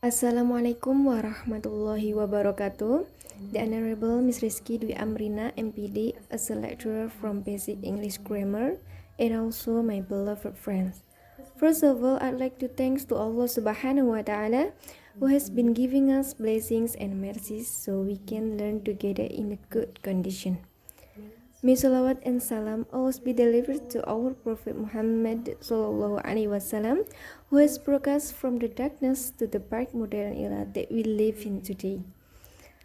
Assalamualaikum warahmatullahi wabarakatuh. The Honorable Miss Rizky Dwi Amrina, MPD, as a lecturer from Basic English Grammar, and also my beloved friends. First of all, I'd like to thanks to Allah Subhanahu wa Ta'ala, who has been giving us blessings and mercies so we can learn together in a good condition. May salawat and salam always be delivered to our Prophet Muhammad Sallallahu Alaihi Wasallam, who has brought us from the darkness to the bright modern era that we live in today.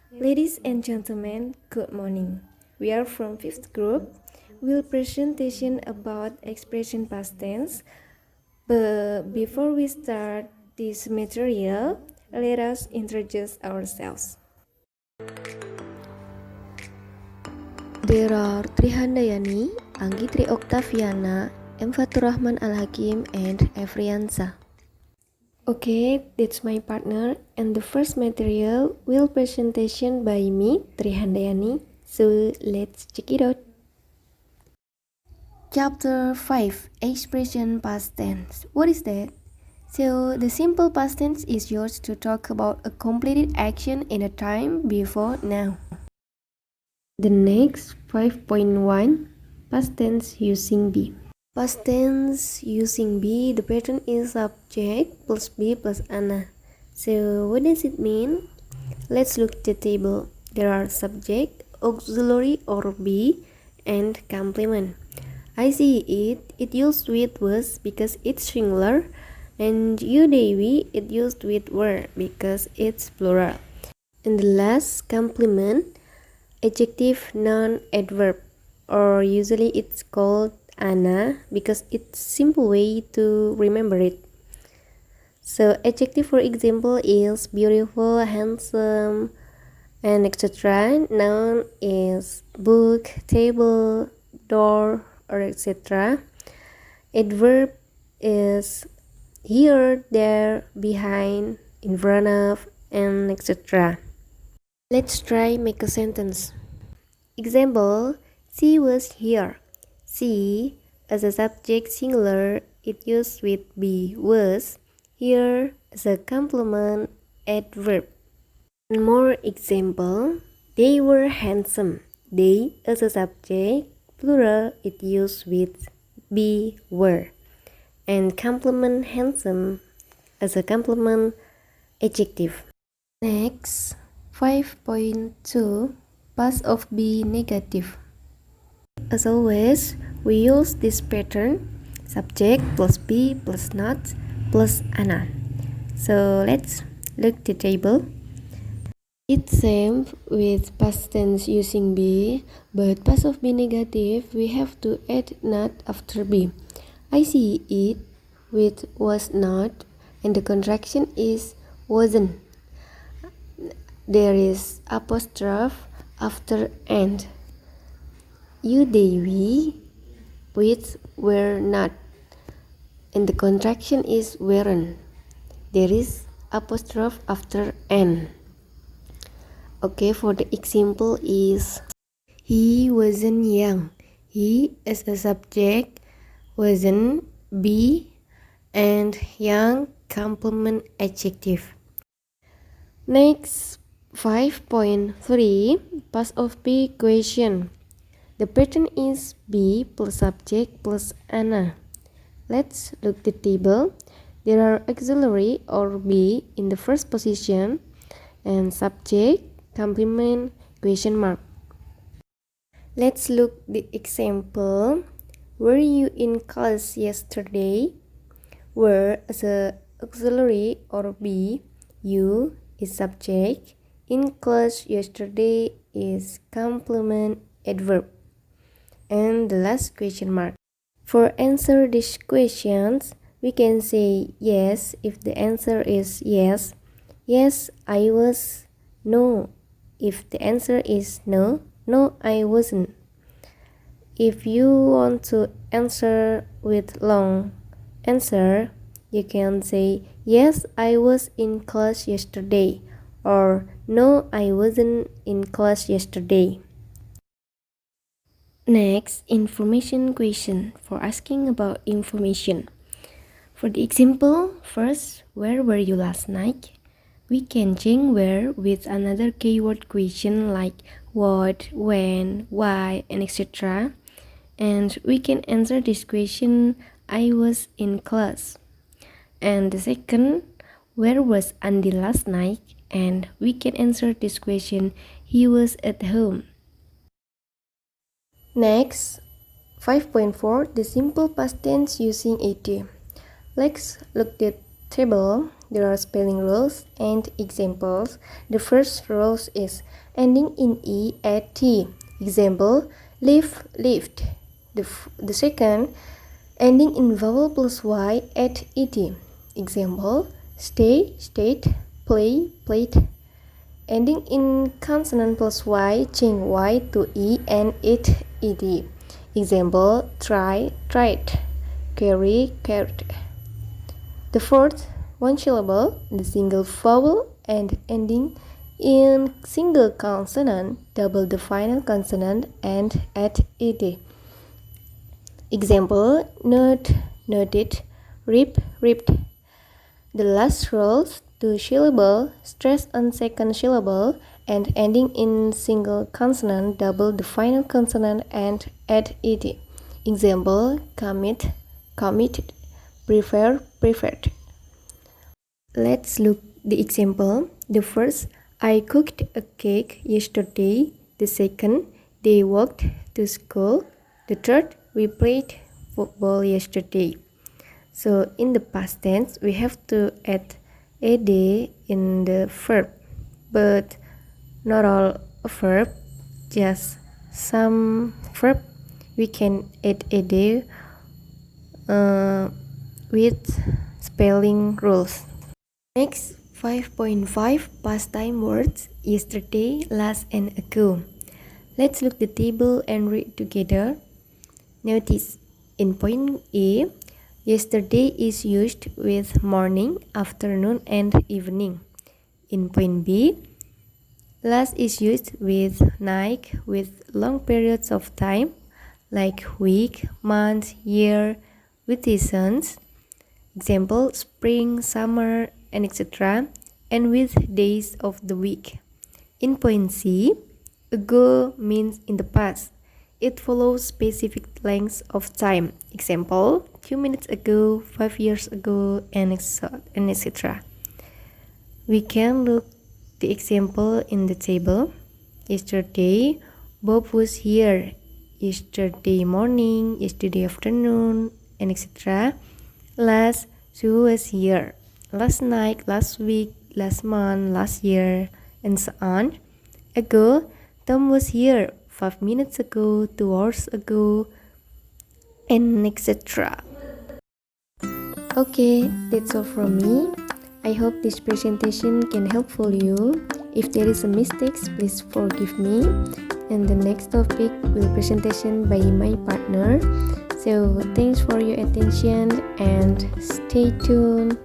Ladies and gentlemen, good morning. We are from 5th group. We'll presentation about expression past tense. But before we start this material, let us introduce ourselves. There are three Handayani, Anggi Try Oktaviana, Fathurrahman Al Hakim, and Efri Yansa. Okay, that's my partner, and the first material will presentation by me, Tri Handayani. So let's check it out. Chapter 5, Expression Past Tense. What is that? So the simple past tense is used to talk about a completed action in a time before now. The next 5.1, past tense using be. Past tense using be, the pattern is subject plus be plus ana. So what does it mean? Let's look at the table. There are subject, auxiliary or be, and complement. I see it used with was because it's singular, and you Devi it used with were because it's plural. And the last complement, adjective, noun, adverb, or usually it's called ana because it's simple way to remember it. So adjective, for example, is beautiful, handsome, and etc. Noun is book, table, door, or etc. Adverb is here, there, behind, in front of, and etc. Let's try make a sentence. Example, she was here. She as a subject singular, it used with be was. Here as a complement adverb. One more example, they were handsome. They as a subject plural, it used with be were. And complement handsome as a complement adjective. Next, 5.2, past of be negative. As always, we use this pattern, subject plus be plus not plus ana. So let's look the table. It's same with past tense using be, but past of be negative, we have to add not after be. I see it with was not, and the contraction is wasn't. There is apostrophe after and. You Devi with were not, and the contraction is weren't. There is apostrophe after and. Okay, for the example is he wasn't young. He as a subject, wasn't be, and young complement adjective. Next, 5.3, past of be question. The pattern is be plus subject plus ana. Let's look the table. There are auxiliary or be in the first position, and subject, complement, question mark. Let's look the example. Were you in class yesterday? Were as a auxiliary or be. You is subject. In class yesterday is complement adverb. And the last question mark. For answer these questions, we can say yes if the answer is yes. Yes, I was. No, if the answer is no. No, I wasn't. If you want to answer with long answer, you can say yes, I was in class yesterday, or no, I wasn't in class yesterday. Next, information question for asking about information. For the example, first, where were you last night? We can change where with another keyword question like what, when, why, and etc. And we can answer this question, I was in class. And the second, where was Andy last night? And we can answer this question, he was at home. Next, 5.4, the simple past tense using ed. Let's look at the table. There are spelling rules and examples. The first rule is ending in e at t. Example, live, lived. The second, ending in vowel plus y at et. Example, stay, stayed, play, played. Ending in consonant plus y, change y to e and it, ed. Example, try, tried, carry, carried. The fourth, one syllable, the single vowel, and ending in single consonant, double the final consonant, and at ed. Example, note, noted, rip, ripped. The last rules, two syllable, stress on second syllable, and ending in single consonant, double the final consonant, and add ed. Example, commit, committed, prefer, preferred. Let's look the example. The first, I cooked a cake yesterday. The second, they walked to school. The third, we played football yesterday. So in the past tense, we have to add ed in the verb, but not all verb, just some verb we can add ed with spelling rules. Next, 5.5 past time words, yesterday, last, and ago. Let's look the table and read together. Notice, in point A, yesterday is used with morning, afternoon, and evening. In point B, last is used with night with long periods of time, like week, month, year, with seasons. Example, spring, summer, and etc. and with days of the week. In point C, ago means in the past. It follows specific lengths of time. Example, 2 minutes ago, 5 years ago, and etc. We can look the example in the table. Yesterday, Bob was here. Yesterday morning, yesterday afternoon, and etc. Last, Sue was here. Last night, last week, last month, last year, and so on. Ago, Tom was here 5 minutes ago, 2 hours ago, and etc. Okay, that's all from me. I hope this presentation can helpful you. If there is a mistakes, please forgive me. And the next topic will presentation by my partner. So thanks for your attention and stay tuned.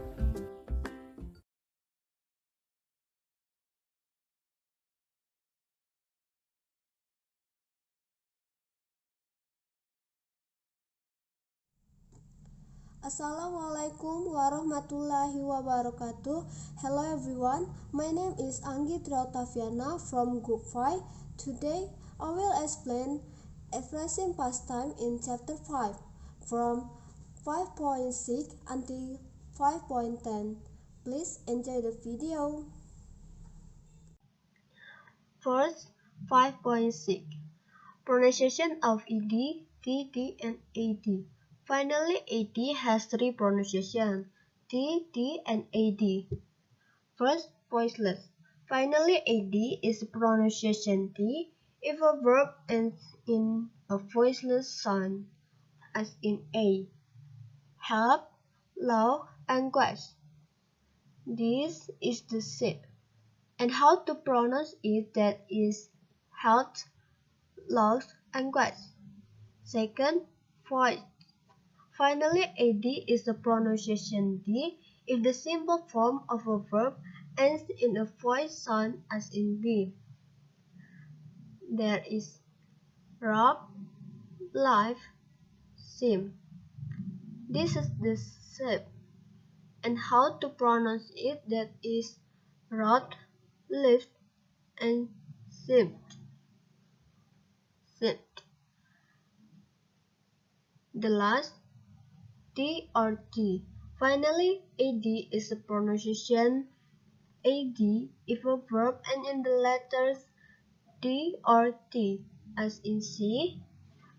Assalamualaikum warahmatullahi wabarakatuh. Hello everyone, my name is Anggi Try Oktaviana from Group 5. Today, I will explain expressing past time in Chapter 5 from 5.6 until 5.10. Please enjoy the video. First, 5.6. Pronunciation of ed, dd, and ad. Finally, ad has three pronunciations, d, and ad. First, voiceless. Finally, ad is pronunciation d if a verb ends in a voiceless sound, as in a. Help, love, and quest. This is the shape. And how to pronounce it, that is health, love, and quest. Second, voice. Finally, ad is the pronunciation d if the simple form of a verb ends in a voice sound, as in be. There is rob, life, sim. This is the shape. And how to pronounce it, that is wrote, lived, and sipped. Sipped. The last, T or T. Finally, AD is a pronunciation AD if a verb and in the letters D or T, as in see,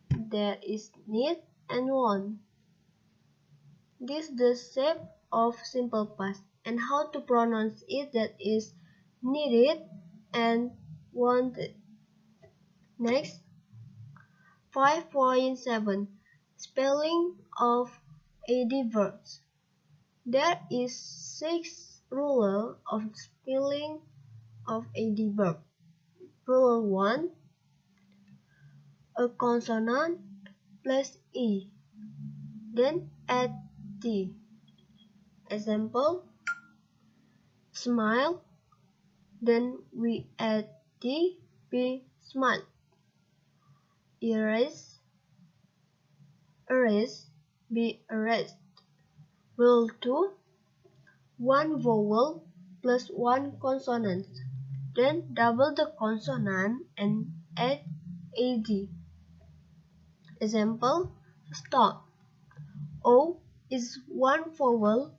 there is need and want. This is the shape of simple past and how to pronounce it, that is needed and wanted. Next, 5.7 Spelling of AD verbs. There is 6 rules of spelling of AD verb. Rule 1. A consonant plus E, then add T. Example, smile, then we add T, be smile. Erase, erase, be erased. Rule 2. One vowel plus one consonant, then double the consonant and add AD. Example, stop. O is one vowel,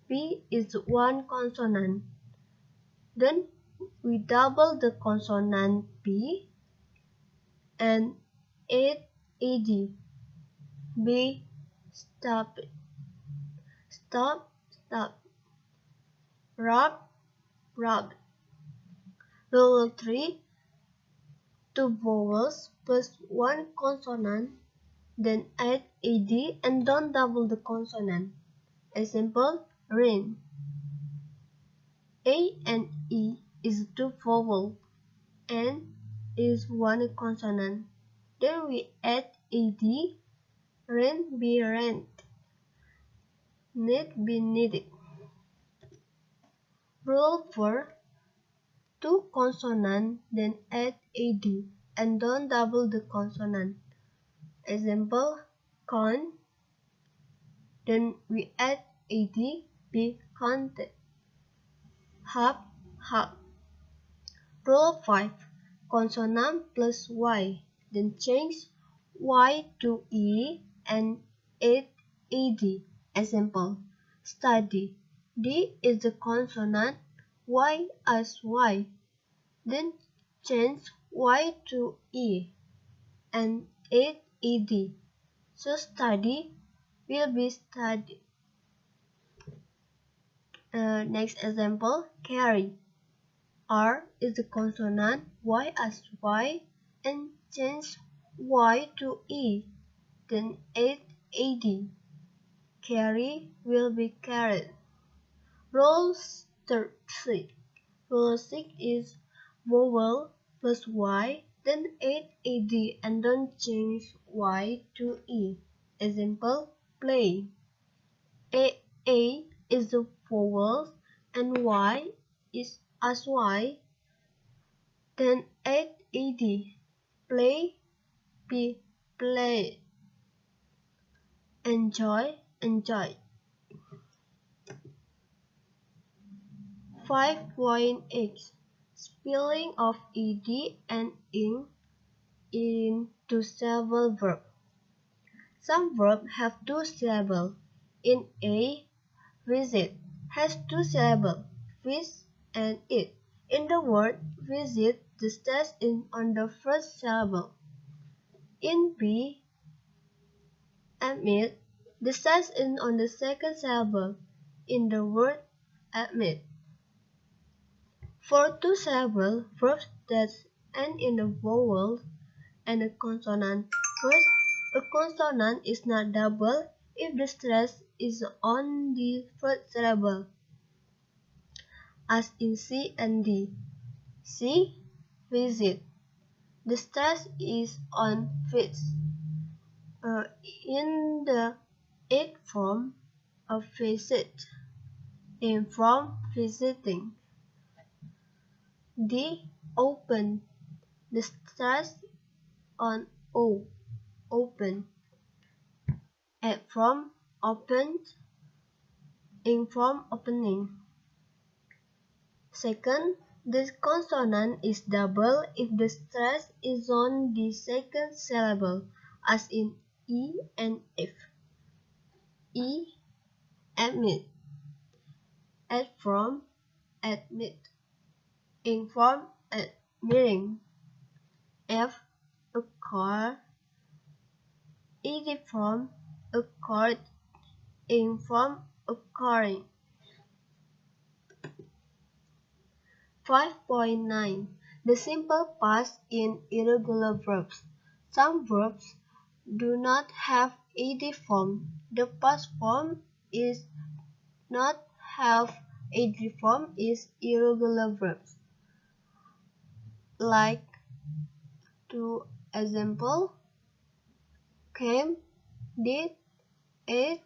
P is one consonant. Then we double the consonant P and add AD. Be stop. Stop, stop. Rub, rub. Rule 3. Two vowels plus one consonant, then add AD and don't double the consonant. Example, rain. A and E is two vowel, N is one consonant. Then we add AD, rain be rent, need be needed. Rule 4. Two consonant, then add AD and don't double the consonant. Example, con, then we add AD, be counted. Hub, hub. Rule 5. Consonant plus Y, then change Y to E and add AD. Example, study. D is the consonant, Y as Y. Then change Y to E and add AD. So study will be study. Next example, carry. R is the consonant, Y as Y, and change Y to E, then add AD. Carry will be carried. Rule 6. Rule 6 is vowel plus Y, then add AD and don't change Y to E. Example, play. A is the vowel and Y is as Y, then add AD. Play, be play. Enjoy, enjoy. 5.8 Spelling of ed and ing into several verbs. Some verbs have two syllables. In A, visit has two syllables, visit and eat. In the word visit, the stress is on the first syllable. In B, admit, the stress is on the second syllable. In the word admit. For two-syllable verbs that end in a vowel and a consonant, first, a consonant is not double if the stress is on the first syllable, as in C and D. C, visit. The stress is on visit. In the it form of visit, in from visiting. D, open. The stress on O, open. At from, opened. In from, opening. Second, the consonant is double if the stress is on the second syllable, as in E and F. E, admit, at from, admit, inform, admitting. F, accord, ed from, accord, inform, occurring. 5.9. The simple past in irregular verbs. Some verbs do not have ed form. The past form is not have ed form is irregular verbs. Like, to example, came, did, ate,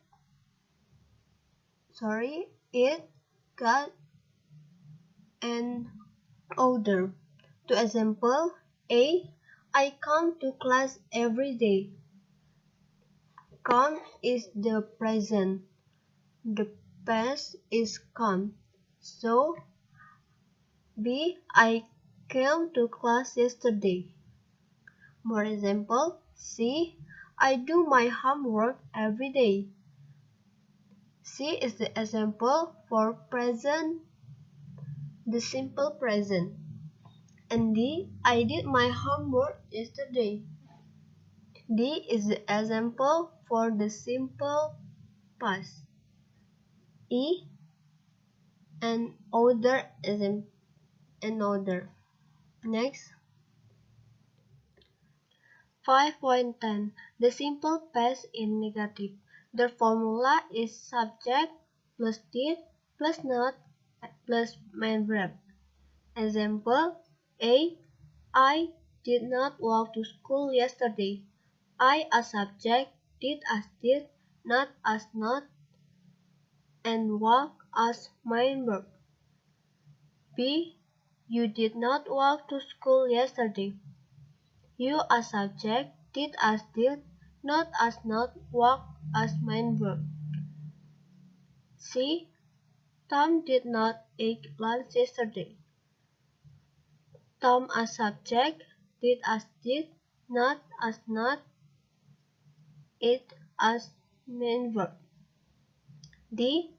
it, got, and order. To example, A, I come to class every day. Come is the present. The past is come. So, B, I came to class yesterday. More example, C, I do my homework every day. C is the example for present, the simple present. And D, I did my homework yesterday. D is the example for the simple past. E, and other is another. Next. 5.10. The simple past in negative. The formula is subject plus did plus not plus main verb. Example A, I did not walk to school yesterday. I as subject, did as did, not as not, and walk as main verb. B, you did not walk to school yesterday. You as subject, did as did, not as not, walk as main verb. C, Tom did not eat lunch yesterday. Tom as subject, did as did, not as not, eat as main verb. D,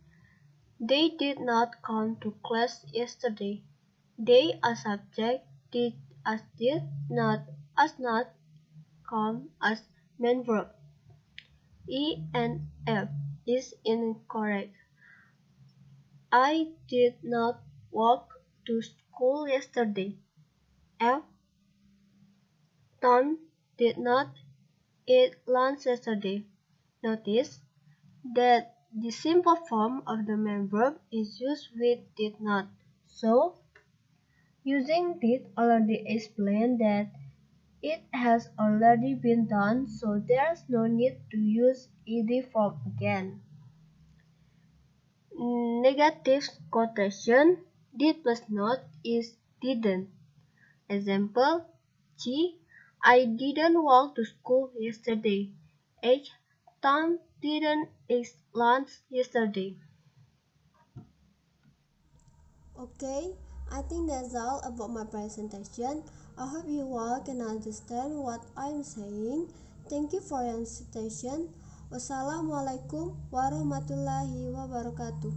they did not come to class yesterday. They as subject, did as did, not as not, come as main verb. E and F is incorrect. I did not walk to school yesterday. F, Tom did not eat lunch yesterday. Notice that the simple form of the main verb is used with did not. So, using did already explained that it has already been done, so there's no need to use ed form again. Negative quotation, did plus not is didn't. Example, G, I didn't walk to school yesterday. H, Tom didn't eat lunch yesterday. Okay, I think that's all about my presentation. I hope you all can understand what I'm saying. Thank you for your attention. Wassalamualaikum warahmatullahi wabarakatuh.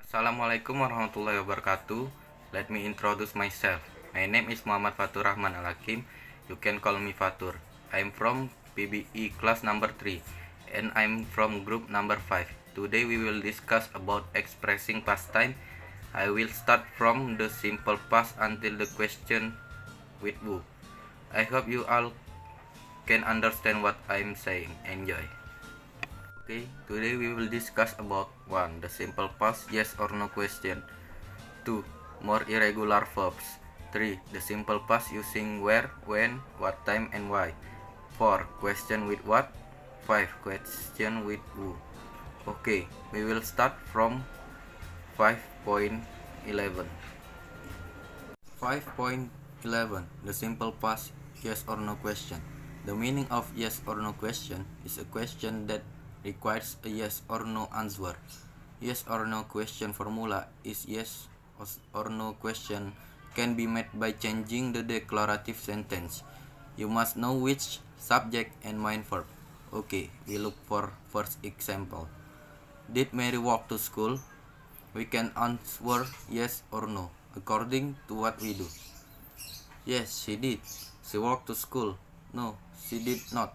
Assalamualaikum warahmatullahi wabarakatuh. Let me introduce myself. My name is Muhammad Fathurrahman Al Hakim. You can call me Fatur. I'm from PBE class number 3 and I'm from group number 5. Today we will discuss about expressing past time. I will start from the simple past until the question with who. I hope you all can understand what I'm saying. Enjoy. Okay, today we will discuss about 1. The simple past yes or no question. 2. More irregular verbs. 3. The simple past using where, when, what time and why. 4. Question with what. 5. Question with who. Okay, we will start from 5.11. 5.11. The simple past yes or no question. The meaning of yes or no question is a question that requires a yes or no answer. Yes or no question formula is yes or no question can be made by changing the declarative sentence. You must know which subject and main verb. Okay, we look for first example. Did Mary walk to school? We can answer yes or no according to what we do. Yes, she did. She walked to school. No, she did not.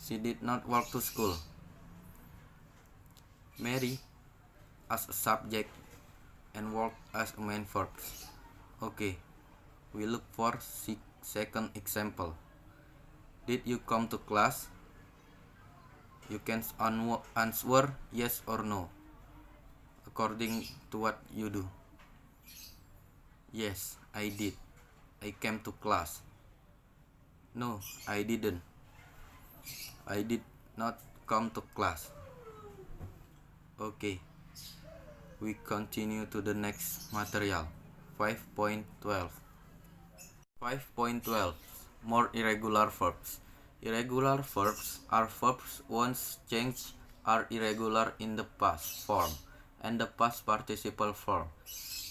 She did not walk to school. Mary as a subject and walk as a main verb. Okay, we look for second example. Did you come to class? You can answer yes or no according to what you do. Yes, I did. I came to class. No, I didn't. I did not come to class. Okay, we continue to the next material. 5.12. 5.12. More irregular verbs. Irregular verbs are verbs once changed are irregular in the past form and the past participle form.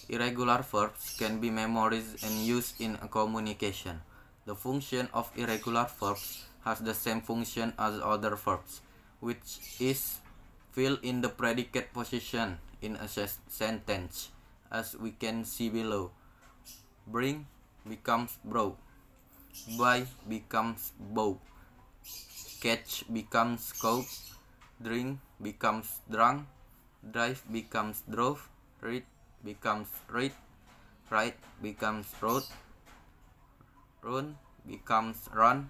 Irregular verbs can be memorized and used in a communication. The function of irregular verbs has the same function as other verbs, which is fill in the predicate position in a sentence, as we can see below. Bring becomes brought. Buy becomes bought. Catch becomes caught. Drink becomes drunk. Drive becomes drove. Read becomes read. Write becomes wrote. Run becomes run.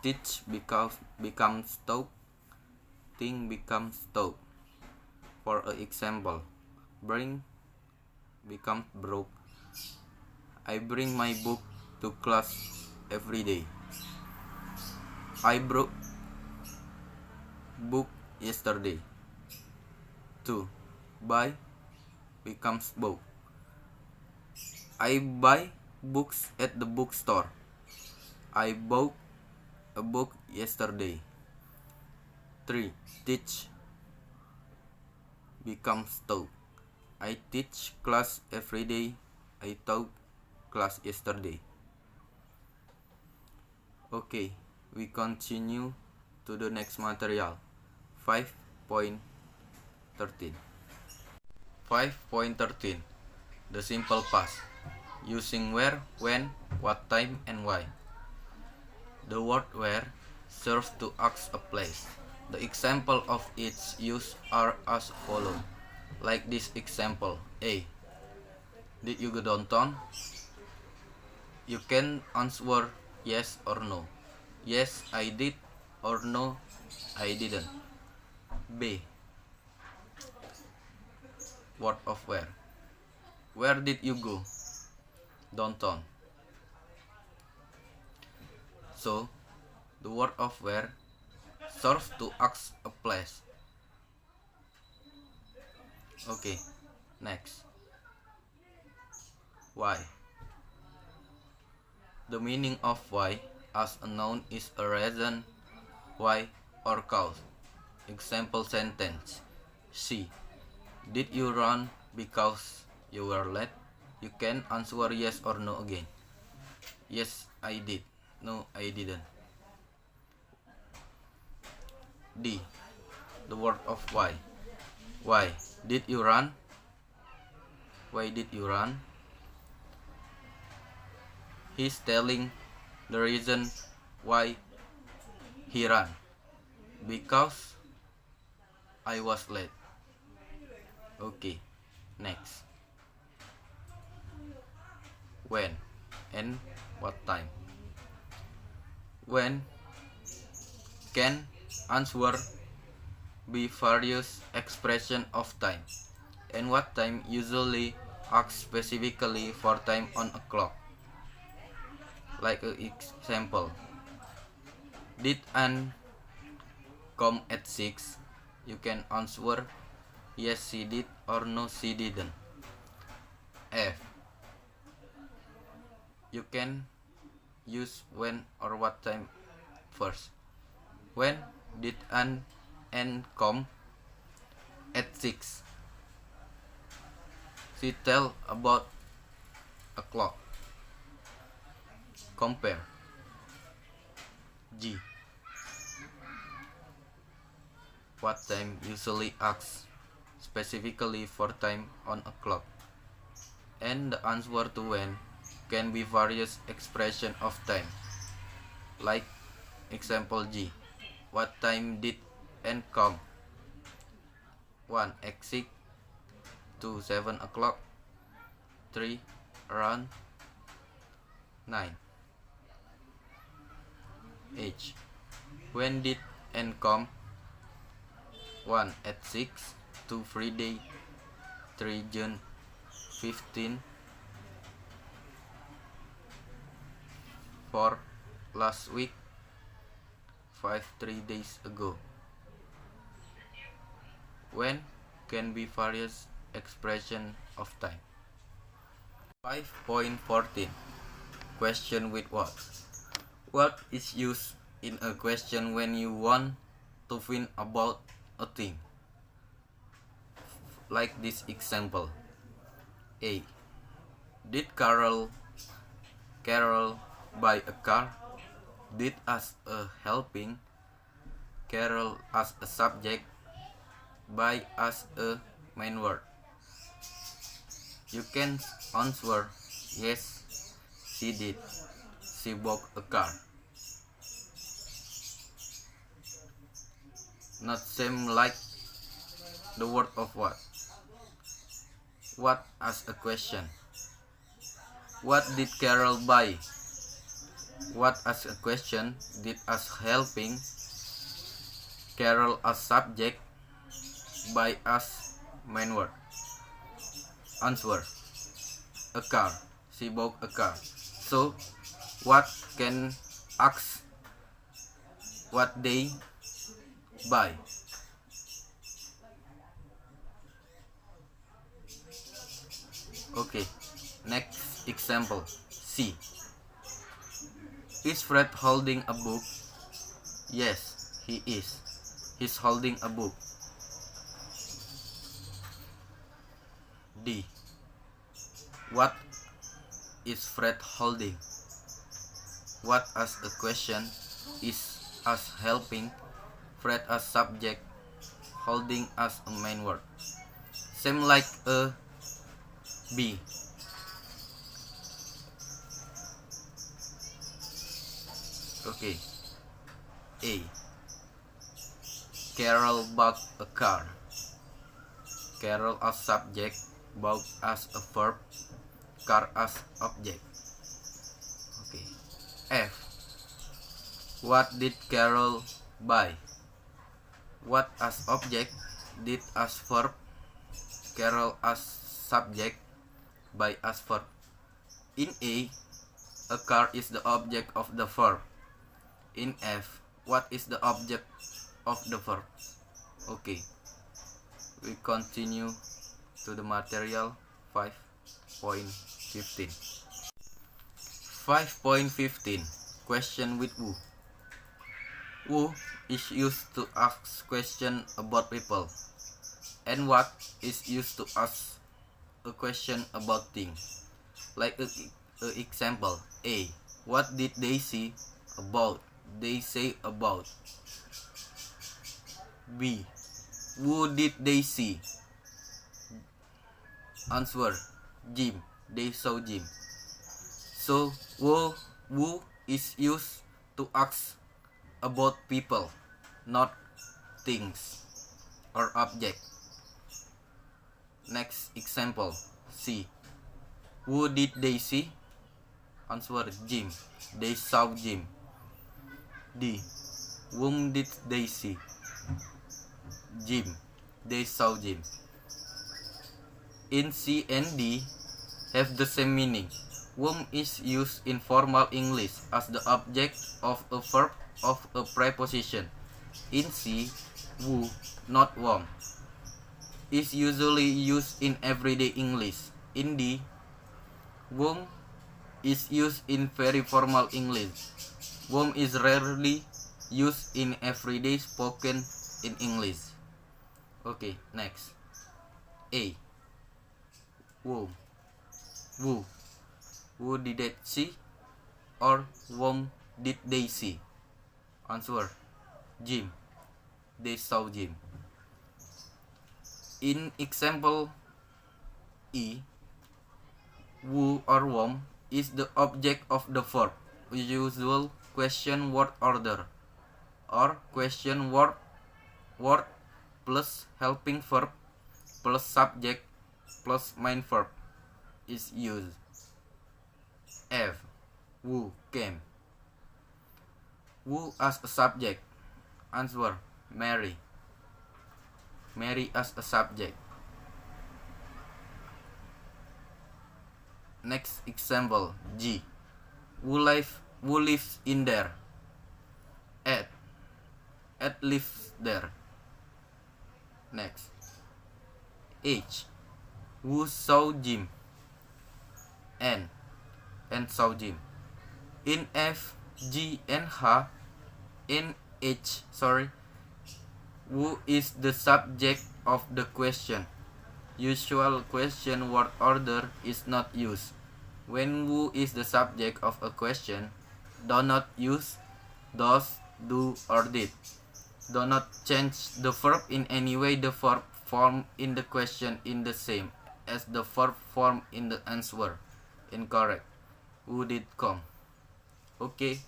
Teach becomes taught. Think becomes taught. For example, bring becomes broke. I bring my book to class every day. I brought book yesterday. 2. Buy becomes bought. I buy books at the bookstore. I bought a book yesterday. 3. Teach becomes taught. I teach class every day. I taught class yesterday. Okay, we continue to the next material. 5.13. 5.13. The simple past. Using where, when, what time, and why. The word where serves to ask a place. The example of its use are as follows. Like this example. A. Did you go downtown? You can answer yes or no. Yes, I did, or no, I didn't. B. Word of where. Where did you go? Downtown. So, the word of where serves to ask a place. Okay, next. Why. The meaning of why as a noun is a reason, why, or cause. Example sentence. C. Did you run because you were late? You can answer yes or no again. Yes, I did. No, I didn't. D. The word of why. Why did you run? Why did you run? He's telling the reason why he ran. Because I was late. Okay, next. When and what time. When can answer be various expression of time, and what time usually asks specifically for time on a clock. Like an example, did Anne come at 6? You can answer yes she did or no she didn't. F. You can use when or what time first. When did Anne and come at 6. She tell about a clock. Compare. G. What time usually asks specifically for time on a clock. And the answer to when can be various expression of time. Like example G. What time did N come? 1. At 6. 2. 7 o'clock. 3. Around 9. H. When did N come? 1. At 6. 2. Friday. 3. June 15. 4. Last week. 5. 3 days ago. When can be various expression of time. 5.14. Question with what? What is used in a question when you want to think about a thing? Like this example. A. Did Carol buy a car? Did as a helping, Carol as a subject, buy as a main word. You can answer yes, she did. She bought a car. Not same like the word of what. What as a question. What did Carol buy? What as a question. Did as helping. Carol as subject. Buy as main word. Answer. A car. She bought a car. So, what can ask what they buy? Okay, next example. C. Is Fred holding a book? Yes, he is. He's holding a book. D. What is Fred holding? What as a question, is as helping, Fred as subject, holding as a main word. Same like a B. Okay. A. Carol bought a car. Carol as subject, bought as a verb, car as object. Okay. F. What did Carol buy? What as object, did as verb, Carol as subject, buy as verb. In A car is the object of the verb. In F, what is the object of the verb? Okay, we continue to the material 5.15. 5.15. Question with who. Who is used to ask question about people, and what is used to ask a question about things. Like a example. A. What did they see about? They say about. B. Who did they see? Answer. Jim. They saw Jim. So who is used to ask about people, not things or object. Next example. C. Who did they see? Answer. Jim. They saw Jim. D. Whom did they see? Jim. They saw Jim. In C and D have the same meaning. Whom is used in formal English as the object of a verb of a preposition. In C, who, not whom, is usually used in everyday English. In D, whom is used in very formal English. Whom is rarely used in everyday spoken in English. Okay, next. A. Who. Who. Who did they see? Or whom did they see? Answer. Jim. They saw Jim. In example E, who or whom is the object of the verb, usual question word order, or question word plus helping verb plus subject plus main verb is used. F. Who came. Who as a subject? Answer. Mary. Mary as a subject. Next example G. Who lives in there? Ed. Ed lives there. Next. H. Who saw Jim? N. N saw Jim. In F, G, and H, in H, who is the subject of the question? Usual question word order is not used. When who is the subject of a question, do not use does, do, or did. Do not change the verb in any way. The verb form in the question is the same as the verb form in the answer. Incorrect. Who did come? Okay,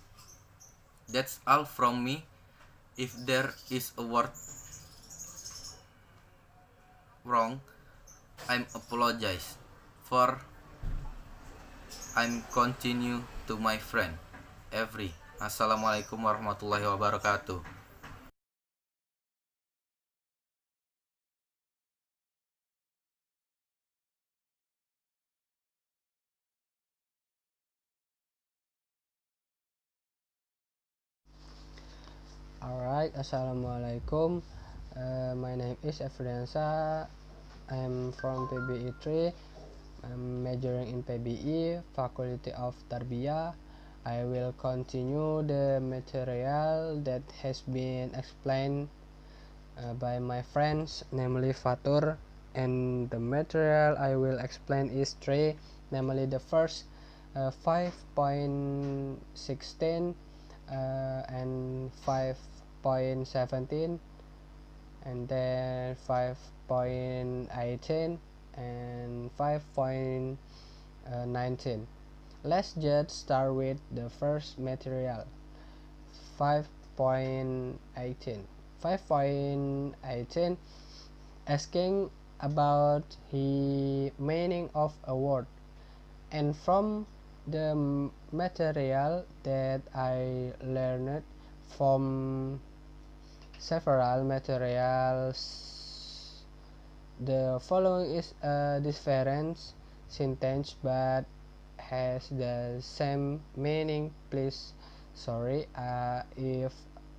that's all from me. If there is a word wrong, I'm apologize. For I'm continue to my friend Efri. Assalamualaikum warahmatullahi wabarakatuh. Alright, Assalamualaikum. My name is Efri Yansa. I'm from PBI 3. I'm majoring in PBI, Faculty of Tarbiyah. I will continue the material that has been explained by my friends, namely Fatur. And the material I will explain is 3, namely the first 5.16 and 5.17, and then 5.18 and 5.19. Let's just start with the first material, 5.18. 5.18 asking about the meaning of a word, and from the material that I learned from several materials, the following is a different sentence but has the same meaning. Please sorry if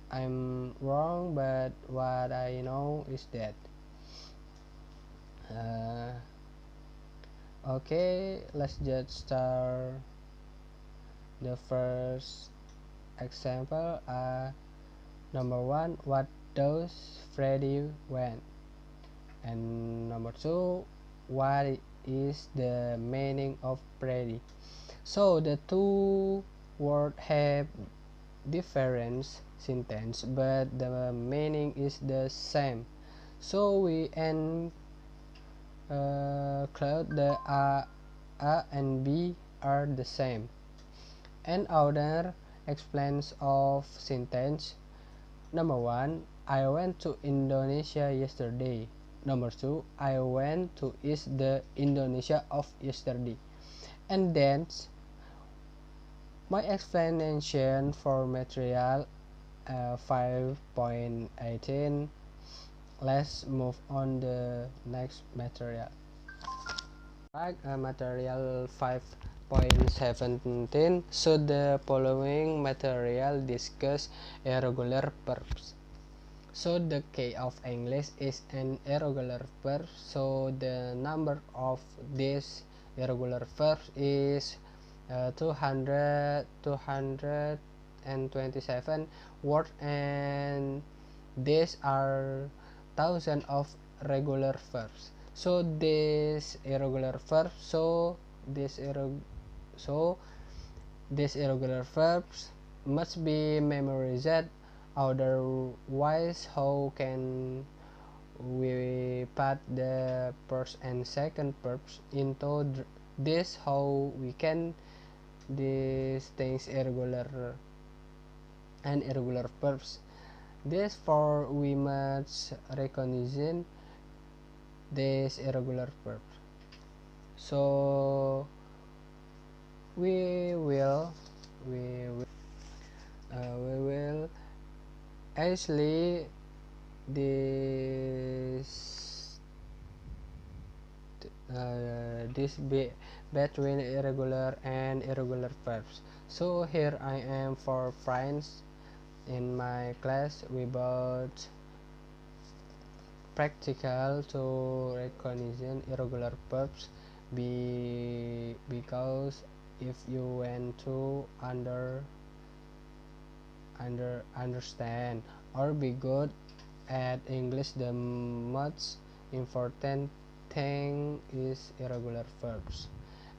I'm wrong, but what I know is that okay, let's just start the first example. Number 1, what does Freddy want? And number 2, what is the meaning of Freddy? So the two words have different sentence, but the meaning is the same. So we include the A and B are the same. And other explains of sentence. Number 1, I went to Indonesia yesterday. Number 2, I went to is the Indonesia of yesterday. And then my explanation for material 5.18. Let's move on the next material. Right, material 5.17. So the following material discuss irregular verbs. So the key of English is an irregular verb. So the number of these irregular verbs is 227 words, and these are thousands of regular verbs. So these irregular verbs, these irregular verbs must be memorized. Otherwise, how can we put the first and second verbs into this? How we can distinguish irregular and irregular verbs? Therefore, we must recognize these irregular verbs. So we will actually this between irregular and irregular verbs. So here I am for friends in my class. We both practical to recognize irregular verbs because if you want to understand or be good at English, the most important thing is irregular verbs.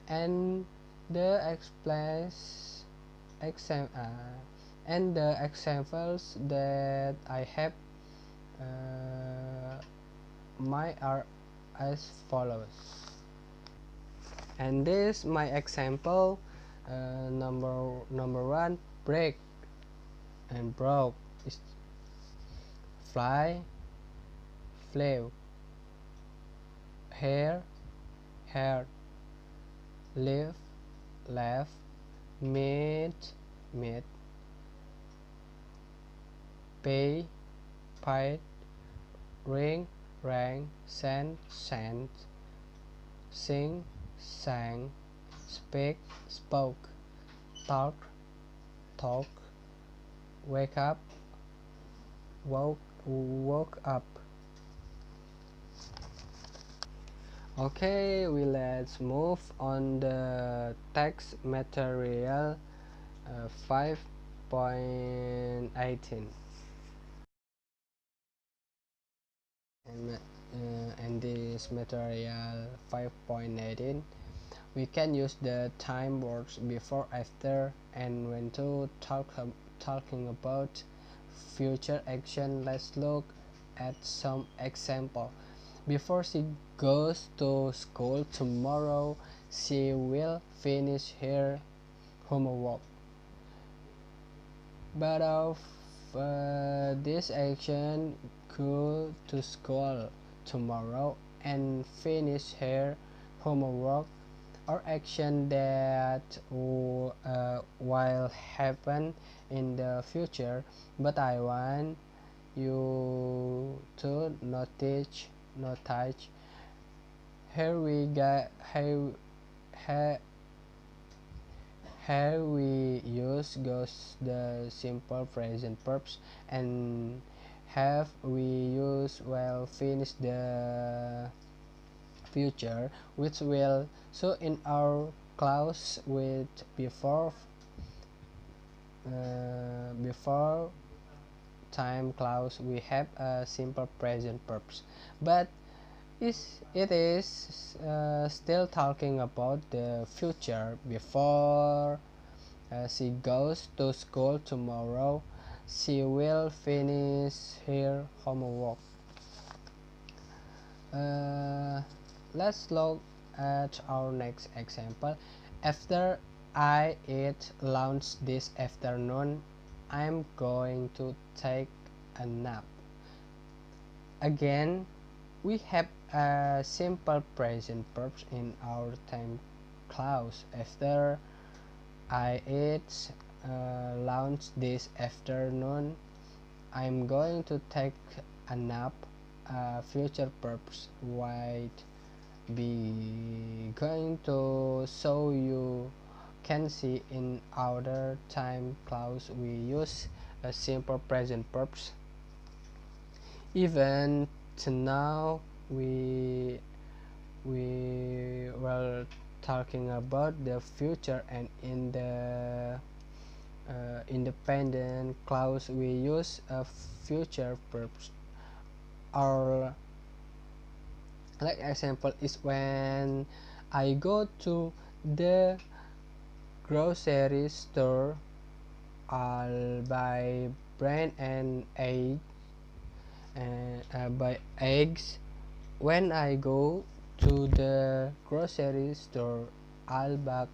And the examples that I have my are as follows. And this my example. Number one, break and broke is fly, flew, hair, hair, live, laugh, meet, meet, pay, paid, ring, rang, send, sent, sing, sang, speak, spoke, talk, talk, wake up, woke up. Okay, let's move on the text material 5.18. And this material 5.18, we can use the time words before, after, and when to talking about future action. Let's look at some example. Before she goes to school tomorrow, she will finish her homework. But of this action, go to school tomorrow and finish her homework, or action that will happen in the future, but I want you to notice. Here we got here we use goes the simple present verbs, and have we use will finish the future, which will. So in our clause with before time clause, we have a simple present verbs, but it is still talking about the future. Before she goes to school tomorrow, she will finish her homework. Let's look at our next example. After I eat lunch this afternoon, I'm going to take a nap. Again, we have a simple present verbs in our time clause. After I eat lunch this afternoon, I'm going to take a nap. Future verbs might be going to, so you can see in our time clause we use a simple present verbs. Even now we were talking about the future, and in the independent clause we use a future verb. Our like example is when I go to the grocery store, I'll buy bread and eggs. When I go to the grocery store, I'll buy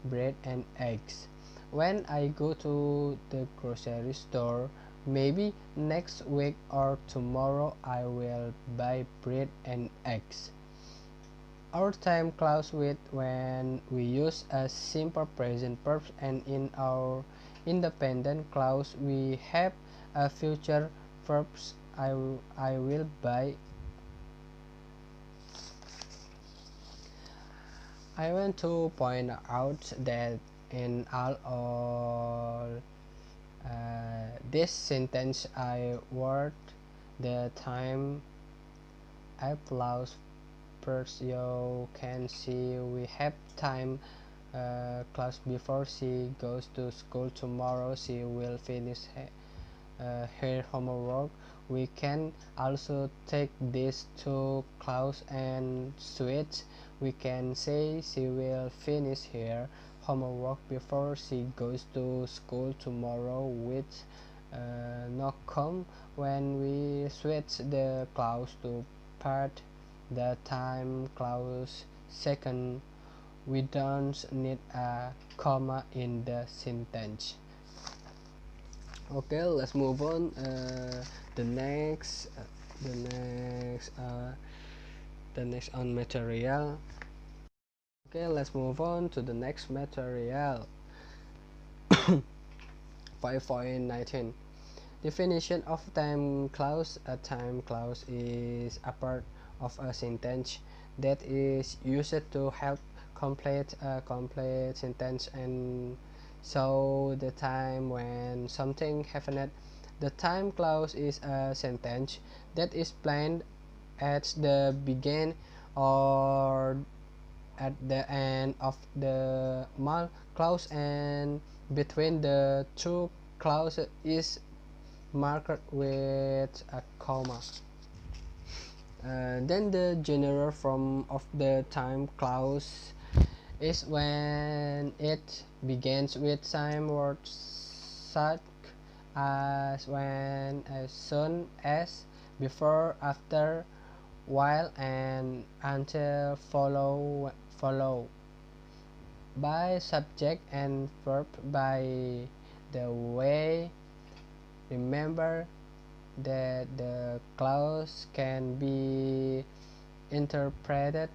bread and eggs. When I go to the grocery store, maybe next week or tomorrow I will buy bread and eggs. Our time clause with when we use a simple present verb, and in our independent clause we have a future verbs. I will buy. I want to point out that in all this sentence I word the time applause. First, you can see we have time class before she goes to school tomorrow. She will finish her homework. We can also take these two clause and switch. We can say she will finish her homework before she goes to school tomorrow, which not come when we switch the clause to part the time clause. Second, we don't need a comma in the sentence. Okay, let's move on. The next on material. Okay, let's move on to the next material. 5.19. Definition of time clause. A time clause is a part of a sentence that is used to help complete a complete sentence and show the time when something happened. The time clause is a sentence that is planned at the beginning or at the end of the clause, and between the two clauses is marked with a comma. Then the general form of the time clause is when it begins with same words such as when, as soon as, before, after, while, and until, follow by subject and verb. By the way, remember that the clause can be interpreted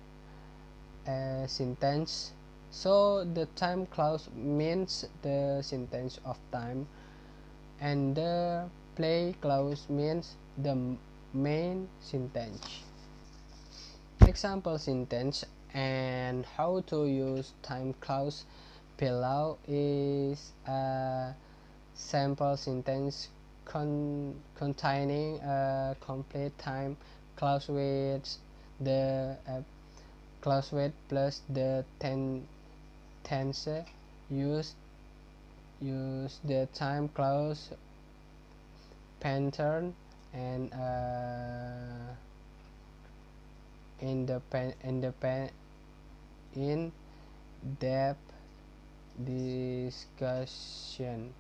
as sentence. So the time clause means the sentence of time, and the play clause means the main sentence. Example sentence and how to use time clause below is a sample sentence containing a complete time clause with the clause with plus the tense. Use the time clause pattern and in-depth discussion.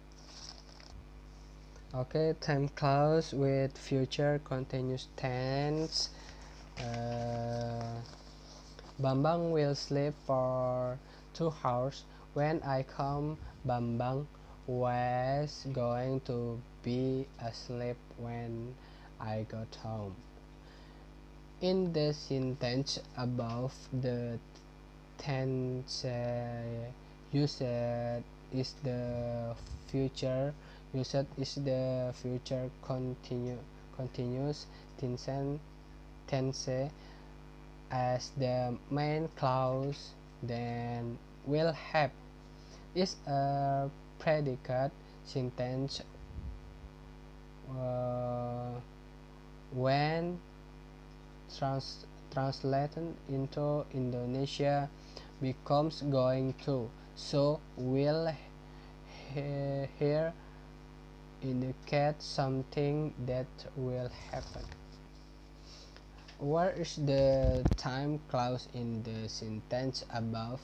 Okay, time clause with future continuous tense. Bambang will sleep for 2 hours. When I come, Bambang was going to be asleep when I got home. In the sentence above, the tense used is the future continuous tense as the main clause. Then will have is a predicate sentence when translated into Indonesia becomes going to. So will here indicates something that will happen. Where is the time clause in the sentence above?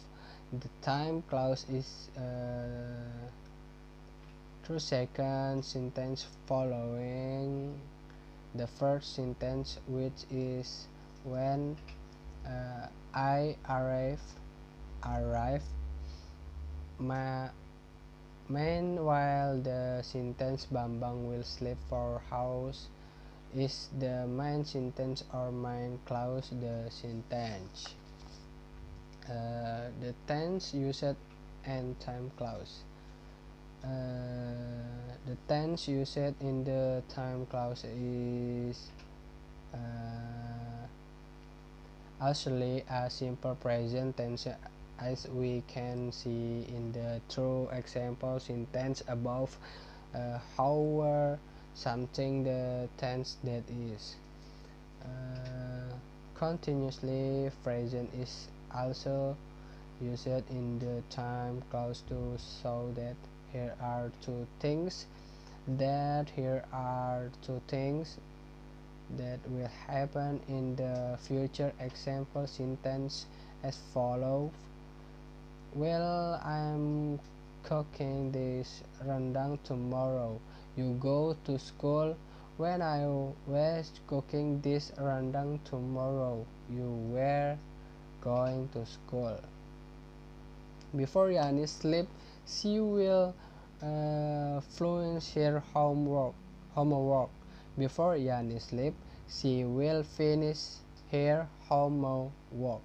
The time clause is 2 second sentence following the first sentence, which is when I arrive. Meanwhile, the sentence Bambang will sleep for house is the main sentence or main clause the sentence. The tense used and time clause. The tense used in the time clause is actually a simple present tense, as we can see in the two example sentence above. However, something the tense that is continuously present is also used in the time clause to show that here are two things that will happen in the future. Example sentence as follows: well, I'm cooking this rendang tomorrow. You go to school. When I was cooking this rendang tomorrow, you were going to school. Before Yani sleep, she will finish her homework. Before Yani sleep, she will finish her homework.